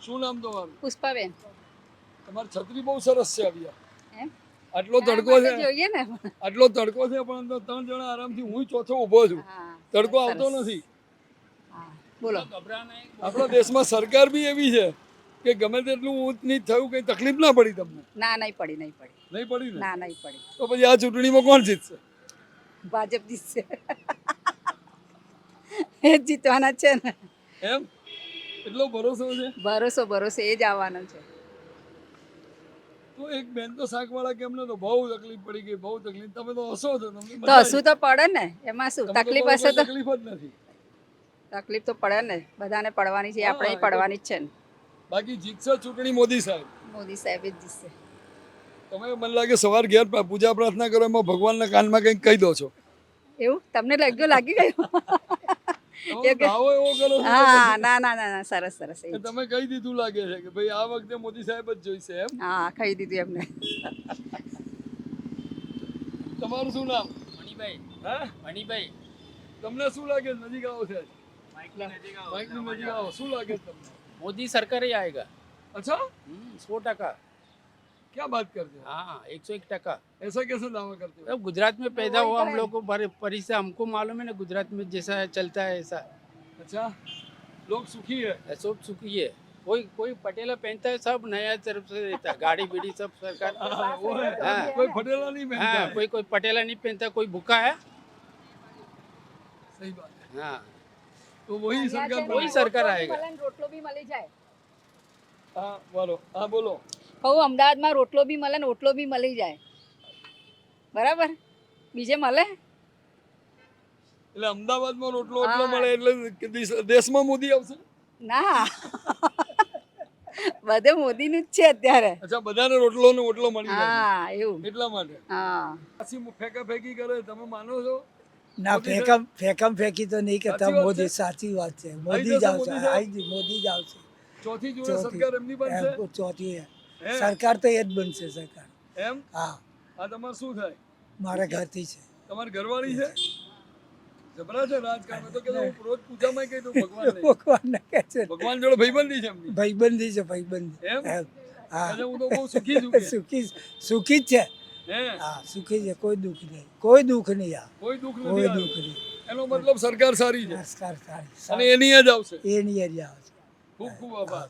શું નામ તમારું? પુષ્પાબેન. તમારી છત્રી બહુ સરસ છે અવિયા. એમ? આટલો તડકો છે, જોઈએ ને. આટલો તડકો છે પણ અંદર 3 જણા આરામથી હું ચોથો ઊભો છું. હા, તડકો સરસ, આવતો સરસ. નથી. હા, બોલો. આપણા દેશમાં સરકાર બી એવી છે કે ગમે તેટલું ઊંચ નીચ થયું કઈ તકલીફ ના પડી તમને. ના, નહીં પડી, નહીં પડી. નહીં પડી ને? ના, નહીં પડી. તો પછી આ ચૂંટણીમાં કોણ જીતશે? ભાજપ જીતશે. એ જ જીતવાના છે ને. એમ એટલો ભરોસો છે? ભરોસો ભરોસો એ જ આવવાનો છે. તો એક બેન તો શાકવાળા કે અમને તો બહુ તકલીફ પડી ગઈ, બહુ તકલીફ. તમે તો હસો છો, તમને તો મજા હસવું તો પડે ને, એમાં શું આવી. તકલીફ તમને હશે તો તકલીફ જ નથી. તકલીફ તો પડે ને, બધાને પડવાની છે, આપણે પડવાની જ છે ને. બાકી જીતશે ચૂંટણી મોદી સાહેબ. મોદી સાહેબ જ જીતશે. તમે મને લાગે સવાર ઘેર પૂજા પ્રાર્થના કરો એમાં ભગવાનના કાનમાં કંઈક કહી દો છો. એવું તમને લાગી ગયું? તમે ભાવો એવો કરો છો હા, ના ના ના ના, સરસ સરસ. કે તમે કહી દીધું લાગે છે કે ભાઈ આ વખતે મોદી સાહેબ જ જોઈશે એમ. હા, ખાઈ દીધું એમને. તમારું શું નામ? મણિભાઈ. હા, મણિભાઈ. તમને શું લાગે નજીક આવો છે? માઇકની નજીક આવો. શું લાગે છે તમને? मोदी सरकार ही आएगा। अच्छा, 100%। क्या बात करते हो? हाँ, 101%। ऐसा कैसे दावा करते हो? अब गुजरात में पैदा हुआ हम लोग को परी से हमको मालूम है ना, गुजरात में जैसा चलता है ऐसा अच्छा, लोग सुखी है? सब सुखी है। कोई कोई पटेला पहनता है, सब नया तरफ से रहता है, गाड़ी बीड़ी सब सरकार। वो है, हाँ। कोई फटेला नहीं पहनता हाँ, है। कोई कोई पटेला नहीं पहनता, कोई भूखा है। सही बात है। हाँ, तो वही सरकार वही सरकार आएगा। રોટલો બી મળી જાય. हाँ बोलो, हाँ बोलो। કહું અમદાવાદમાં રોટલો બી મળે ને ઓટલો બી મળી જાય, બરાબર? બીજે મળે? એટલે અમદાવાદમાં રોટલો એટલો મળે એટલે કે દેશમાં મોદી આવશે? ના. બધે મોદીનું જ છે અત્યારે. અચ્છા, બધાને રોટલો ને ઓટલો મળી જાય હા, એવું. એટલા માટે. હા. પછી ફેંકી કરે, તમે માનો છો? ના, ફેંકી તો નહીં કરતા. સાચી વાત મોદી, છે? સાચી વાત છે. આવી મોદી જશે જ આવશે. મોદી સાહેબ? મોદી જ આવશે. ચોથી જોડે સરકાર એમની બનશે? ચોથી હે? સરકાર તો એ જ બનશે સરકાર. એમ? હા, આ તમારે શું થાય? મારા ઘરથી છે. તમારી ઘરવાળી છે? જબરા છે રાજકારણ તો કે હું રોજ પૂજામાં કહી દઉં ભગવાનને. ભગવાનને કહે છે ભગવાન જોડે ભાઈબંધી છે એમની. ભાઈબંધી છે, ભાઈબંધી. એમ? હા, એટલે હું તો બહુ સુખી છું કે. સુખી જ છે. હે? હા, સુખી છે. કોઈ દુઃખ નહીં, કોઈ દુઃખ નહીં. કોઈ દુઃખ કોઈ નથી દુઃખ આવ્યું. નહીં. એનો મતલબ સરકાર સારી છે નમસ્કાર, સારી અને એની જ આવશે. એની જ આવશે. ખૂબ ખૂબ આભાર.